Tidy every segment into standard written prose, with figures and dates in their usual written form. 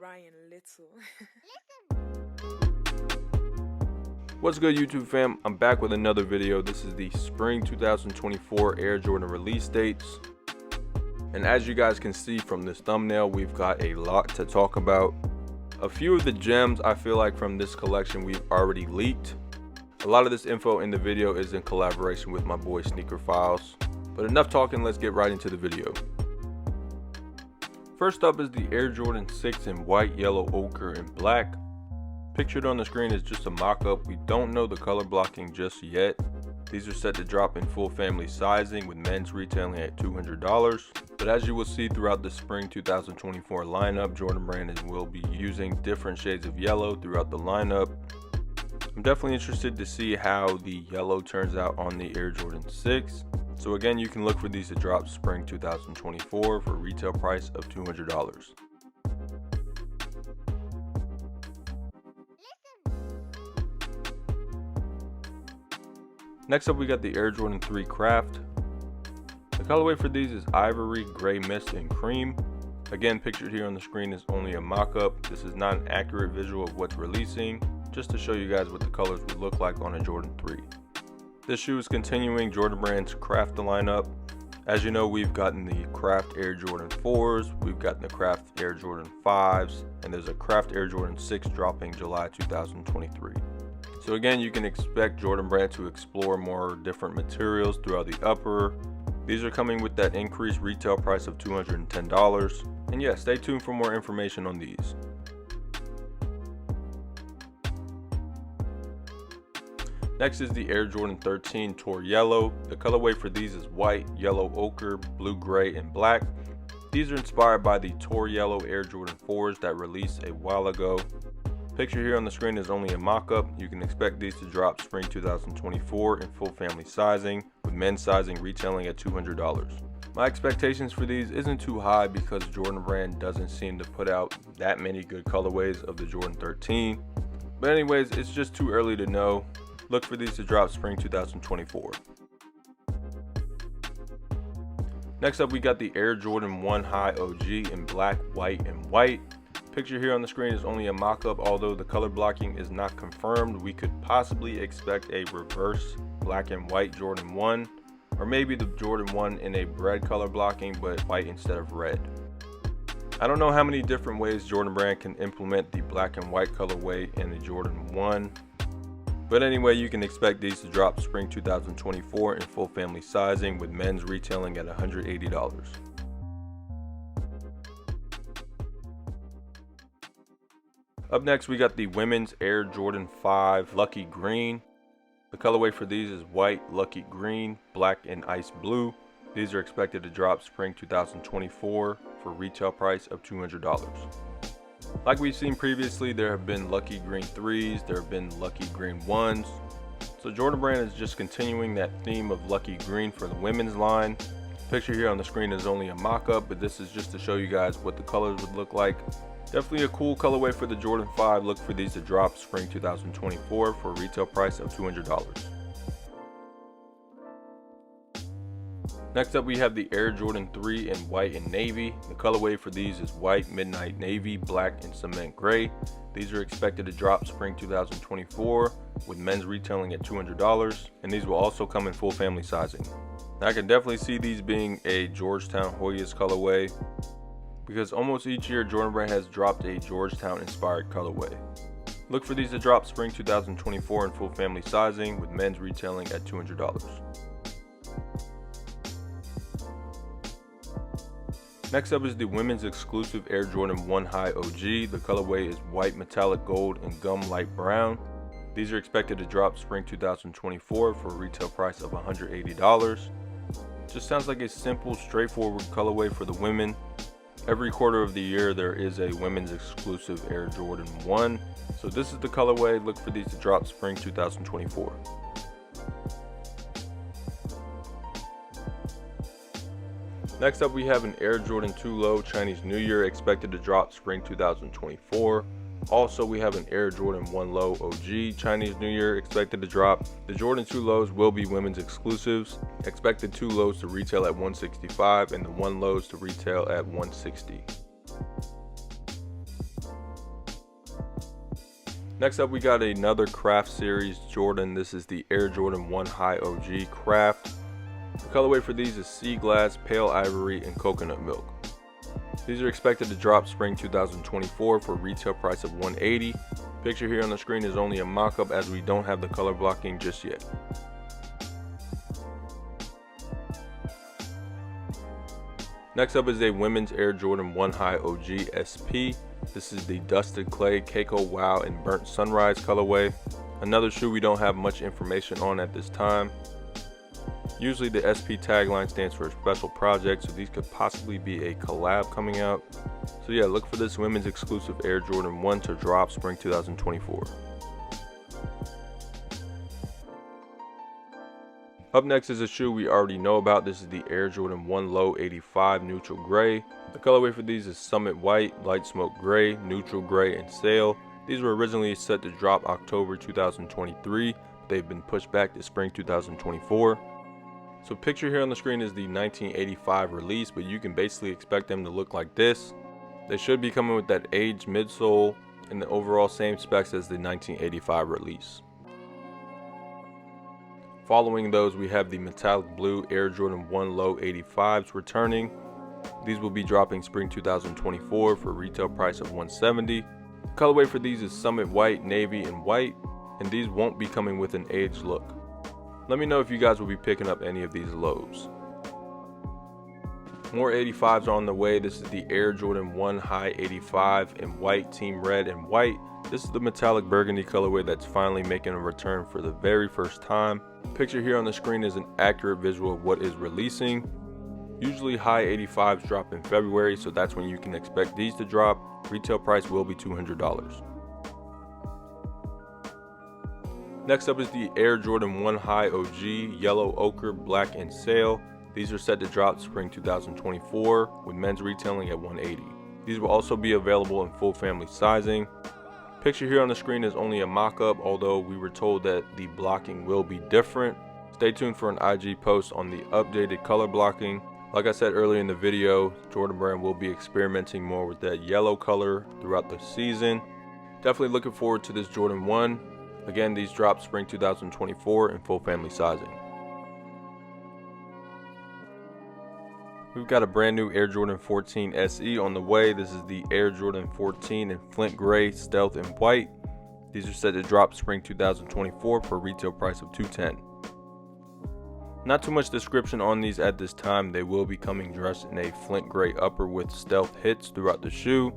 crying little. What's good, YouTube fam? I'm back with another video. This is the spring 2024 Air Jordan release dates. And as you guys can see from this thumbnail, we've got a lot to talk about. A few of the gems I feel like from this collection we've already leaked. A lot of this info in the video is in collaboration with my boy Sneaker Files. But enough talking, let's get right into the video. First up is the Air Jordan 6 in white, yellow, ochre, and black. Pictured on the screen is just a mock-up. We don't know the color blocking just yet. These are set to drop in full family sizing, with men's retailing at $200. But as you will see throughout the spring 2024 lineup, Jordan Brand will be using different shades of yellow throughout the lineup. I'm definitely interested to see how the yellow turns out on the Air Jordan 6. So again, you can look for these to drop spring 2024 for a retail price of $200. Next up, we got the Air Jordan 3 Craft. The colorway for these is ivory, gray mist, and cream. Again, pictured here on the screen is only a mock-up. This is not an accurate visual of what's releasing, just to show you guys what the colors would look like on a Jordan 3. This shoe is continuing Jordan Brand's Craft lineup. As you know, we've gotten the Craft Air Jordan 4s, we've gotten the Craft Air Jordan 5s, and there's a Craft Air Jordan 6 dropping July 2023. So again, you can expect Jordan Brand to explore more different materials throughout the upper. These are coming with that increased retail price of $210. And yeah, stay tuned for more information on these. Next is the Air Jordan 13 Tour Yellow. The colorway for these is white, yellow, ochre, blue, gray, and black. These are inspired by the Tour Yellow Air Jordan 4s that released a while ago. Picture here on the screen is only a mock-up. You can expect these to drop spring 2024 in full family sizing, with men's sizing retailing at $200. My expectations for these isn't too high because Jordan Brand doesn't seem to put out that many good colorways of the Jordan 13. But anyways, it's just too early to know. Look for these to drop spring 2024. Next up, we got the Air Jordan 1 High OG in black, white, and white. Picture here on the screen is only a mock-up. Although the color blocking is not confirmed, we could possibly expect a reverse black and white Jordan 1, or maybe the Jordan 1 in a Bred color blocking but white instead of red. I don't know how many different ways Jordan Brand can implement the black and white colorway in the Jordan 1, but anyway, you can expect these to drop spring 2024 in full family sizing, with men's retailing at $180. Up next, we got the women's Air Jordan 5 Lucky Green. The colorway for these is white, lucky green, black, and ice blue. These are expected to drop spring 2024 for a retail price of $200. Like we've seen previously, there have been lucky green 3s, there have been lucky green 1s. So Jordan Brand is just continuing that theme of lucky green for the women's line. Picture here on the screen is only a mock-up, but this is just to show you guys what the colors would look like. Definitely a cool colorway for the Jordan 5. Look for these to drop spring 2024 for a retail price of $200. Next up, we have the Air Jordan 3 in white and navy. The colorway for these is white, midnight navy, black, and cement gray. These are expected to drop spring 2024, with men's retailing at $200, and these will also come in full family sizing. I can definitely see these being a Georgetown Hoyas colorway, because almost each year Jordan Brand has dropped a Georgetown inspired colorway. Look for these to drop spring 2024 in full family sizing, with men's retailing at $200. Next up is the women's exclusive Air Jordan 1 High OG. The colorway is white, metallic gold, and gum light brown. These are expected to drop spring 2024 for a retail price of $180. Just sounds like a simple, straightforward colorway for the women. Every quarter of the year there is a women's exclusive Air Jordan 1. So this is the colorway. Look for these to drop spring 2024. Next up, we have an Air Jordan 2 Low Chinese New Year, expected to drop spring 2024. Also, we have an Air Jordan 1 Low OG Chinese New Year expected to drop. The Jordan 2 Lows will be women's exclusives. Expected 2 Lows to retail at $165 and the 1 Lows to retail at $160. Next up, we got another craft series Jordan. This is the Air Jordan 1 High OG craft. The colorway for these is sea glass, pale ivory, and coconut milk. These are expected to drop spring 2024 for a retail price of $180. Picture here on the screen is only a mock-up as we don't have the color blocking just yet. Next up is a women's Air Jordan 1 High OG SP. This is the Dusted Clay, Keiko Wow, and Burnt Sunrise colorway. Another shoe we don't have much information on at this time. Usually the SP tagline stands for a special project, so these could possibly be a collab coming out. So yeah, look for this women's exclusive Air Jordan 1 to drop spring 2024. Up next is a shoe we already know about. This is the Air Jordan 1 Low 85 Neutral Gray. The colorway for these is Summit White, Light Smoke Gray, Neutral Gray, and Sail. These were originally set to drop October 2023, but they've been pushed back to spring 2024. So picture here on the screen is the 1985 release, but you can basically expect them to look like this. They should be coming with that aged midsole and the overall same specs as the 1985 release. Following those, we have the metallic blue Air Jordan 1 Low 85s returning. These will be dropping spring 2024 for a retail price of $170. The colorway for these is Summit White, Navy, and White, and these won't be coming with an aged look. Let me know if you guys will be picking up any of these lows. More 85s are on the way. This is the Air Jordan 1 High 85 in white, Team Red, and white. This is the metallic burgundy colorway that's finally making a return for the very first time. Picture here on the screen is an accurate visual of what is releasing. Usually high 85s drop in February, so that's when you can expect these to drop. Retail price will be $200. Next up is the Air Jordan 1 High OG Yellow, Ochre, Black, and Sail. These are set to drop spring 2024 with men's retailing at $180. These will also be available in full family sizing. Picture here on the screen is only a mock-up, although we were told that the blocking will be different. Stay tuned for an IG post on the updated color blocking. Like I said earlier in the video, Jordan Brand will be experimenting more with that yellow color throughout the season. Definitely looking forward to this Jordan 1. Again, these drop spring 2024 in full family sizing. We've got a brand new Air Jordan 14 SE on the way. This is the Air Jordan 14 in Flint Gray, Stealth, and White. These are set to drop spring 2024 for a retail price of $210. Not too much description on these at this time. They will be coming dressed in a Flint Gray upper with stealth hits throughout the shoe.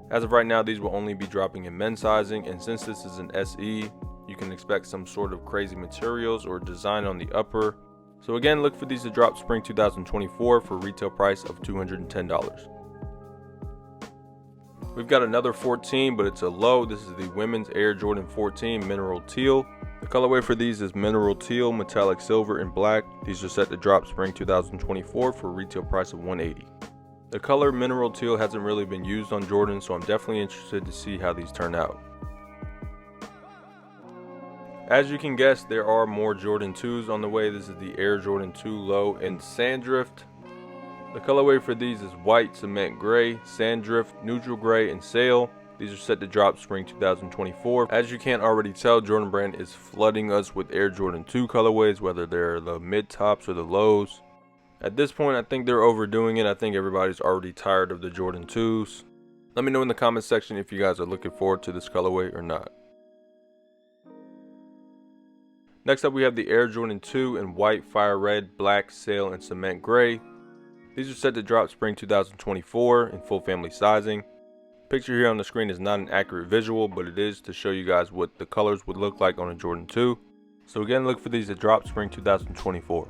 As of right now, these will only be dropping in men's sizing, and since this is an SE, you can expect some sort of crazy materials or design on the upper. So again, look for these to drop spring 2024 for a retail price of $210. We've got another 14, but it's a low. This is the women's Air Jordan 14 Mineral Teal. The colorway for these is Mineral Teal, Metallic Silver, and Black. These are set to drop spring 2024 for a retail price of $180. The color Mineral Teal hasn't really been used on Jordan, so I'm definitely interested to see how these turn out. As you can guess, there are more Jordan 2s on the way. This is the Air Jordan 2 Low in Sanddrift. The colorway for these is White, Cement Gray, Sanddrift, Neutral Gray, and Sail. These are set to drop spring 2024. As you can't already tell, Jordan Brand is flooding us with Air Jordan 2 colorways, whether they're the mid tops or the lows. At this point, I think they're overdoing it. I think everybody's already tired of the Jordan 2s. Let me know in the comment section if you guys are looking forward to this colorway or not. Next up, we have the Air Jordan 2 in White, Fire Red, Black, Sail, and Cement Gray. These are set to drop spring 2024 in full family sizing. Picture here on the screen is not an accurate visual, but it is to show you guys what the colors would look like on a Jordan 2. So again, look for these to drop spring 2024.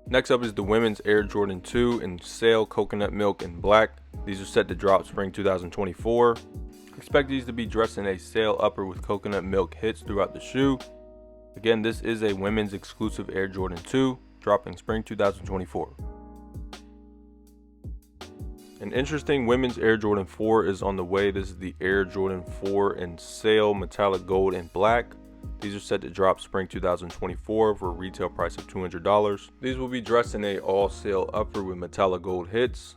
Next up is the women's Air Jordan 2 in Sail, Coconut Milk, and Black. These are set to drop spring 2024. Expect these to be dressed in a Sail upper with coconut milk hits throughout the shoe. Again, this is a women's exclusive Air Jordan 2, dropping spring 2024. An interesting women's Air Jordan 4 is on the way. This is the Air Jordan 4 in Sail, Metallic Gold, and Black. These are set to drop spring 2024 for a retail price of $200. These will be dressed in a all sail upper with metallic gold hits.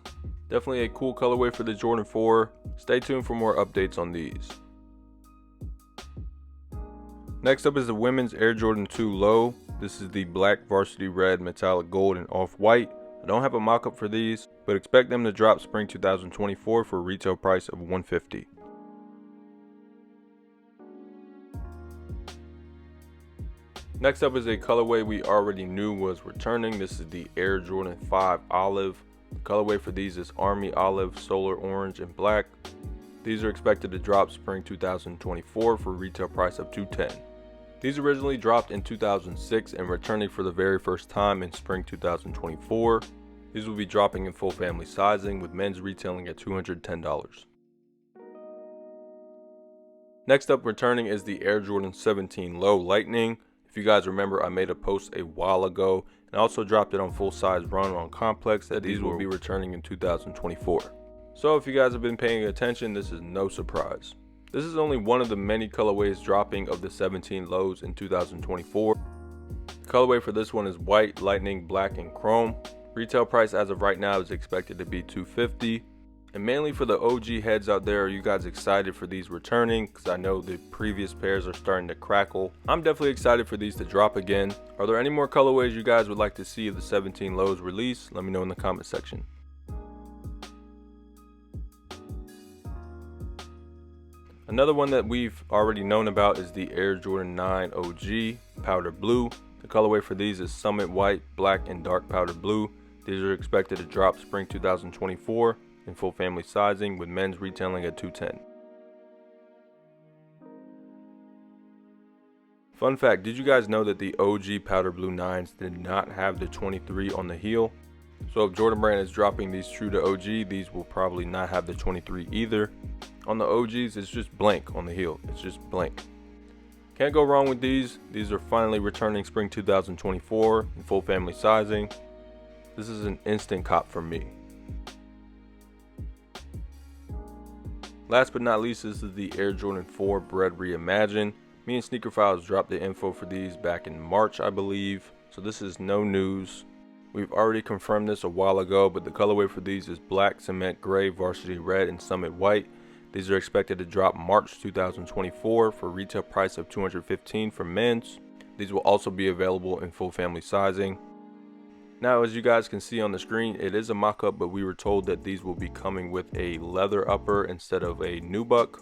Definitely a cool colorway for the Jordan 4. Stay tuned for more updates on these. Next up is the women's Air Jordan 2 Low. This is the black varsity red, metallic gold, and off-white. I don't have a mock-up for these, but expect them to drop spring 2024 for a retail price of $150. Next up is a colorway we already knew was returning. This is the Air Jordan 5 Olive. The colorway for these is Army Olive, Solar Orange, and Black. These are expected to drop spring 2024 for a retail price of $210. These originally dropped in 2006 and returning for the very first time in spring 2024. These will be dropping in full family sizing with men's retailing at $210. Next up returning is the Air Jordan 17 Low Lightning. If you guys remember, I made a post a while ago and also dropped it on full size run on Complex that these will be returning in 2024. So if you guys have been paying attention, this is no surprise. This is only one of the many colorways dropping of the 17 lows in 2024. The colorway for this one is white, lightning, black, and chrome. Retail price as of right now is expected to be $250. And mainly for the OG heads out there, are you guys excited for these returning? Because I know the previous pairs are starting to crackle. I'm definitely excited for these to drop again. Are there any more colorways you guys would like to see of the 17 lows release? Let me know in the comment section. Another one that we've already known about is the Air Jordan 9 OG Powder Blue. The colorway for these is Summit White, Black, and Dark Powder Blue. These are expected to drop spring 2024 in full family sizing with men's retailing at $210. Fun fact, did you guys know that the OG Powder Blue 9s did not have the 23 on the heel? So if Jordan Brand is dropping these true to OG, these will probably not have the 23 either. On the OGs, it's just blank on the heel. It's just blank. Can't go wrong with these. These are finally returning spring 2024 in full family sizing. This is an instant cop for me. Last but not least, this is the Air Jordan 4 Bred Reimagined. Me and Sneaker Files dropped the info for these back in March, I believe. So this is no news. We've already confirmed this a while ago, but the colorway for these is black, cement gray, varsity red, and summit white. These are expected to drop March 2024 for a retail price of $215 for men's. These will also be available in full family sizing. Now, as you guys can see on the screen, it is a mock-up, but we were told that these will be coming with a leather upper instead of a nubuck.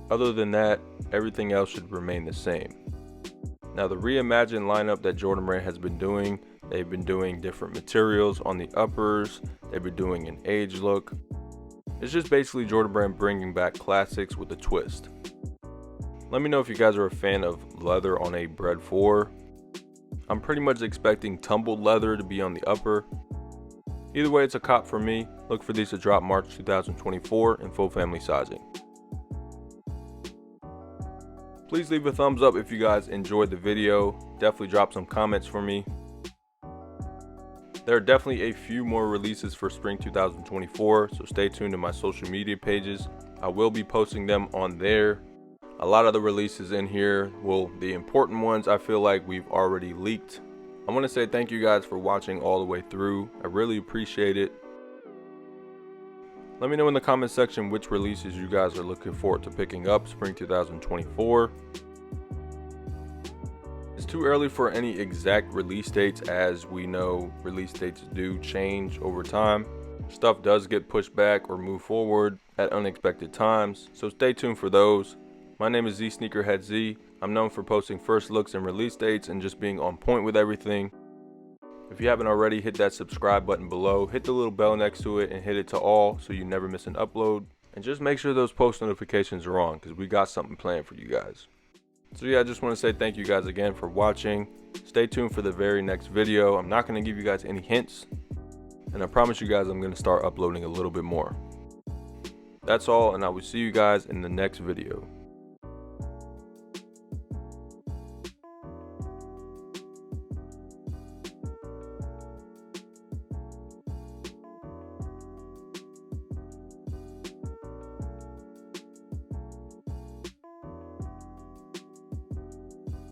Other than that, everything else should remain the same. Now, the reimagined lineup that Jordan Brand has been doing, they've been doing different materials on the uppers. They've been doing an age look. It's just basically Jordan Brand bringing back classics with a twist. Let me know if you guys are a fan of leather on a Bred 4. I'm pretty much expecting tumbled leather to be on the upper. Either way, it's a cop for me. Look for these to drop March 2024 in full family sizing. Please leave a thumbs up if you guys enjoyed the video. Definitely drop some comments for me. There are definitely a few more releases for spring 2024, so stay tuned to my social media pages. I will be posting them on there. A lot of the releases in here, well, the important ones I feel like we've already leaked. I want to say thank you guys for watching all the way through. I really appreciate it. Let me know in the comment section which releases you guys are looking forward to picking up spring 2024. It's too early for any exact release dates, as we know release dates do change over time. Stuff does get pushed back or move forward at unexpected times, so stay tuned for those. My name is zSneakerHeadz. I'm known for posting first looks and release dates and just being on point with everything. If you haven't already, hit that subscribe button below, hit the little bell next to it, and hit it to all so you never miss an upload. And just make sure those post notifications are on, because we got something planned for you guys. So yeah, I just want to say thank you guys again for watching. Stay tuned for the very next video. I'm not going to give you guys any hints, and I promise you guys I'm going to start uploading a little bit more. That's all, and I will see you guys in the next video.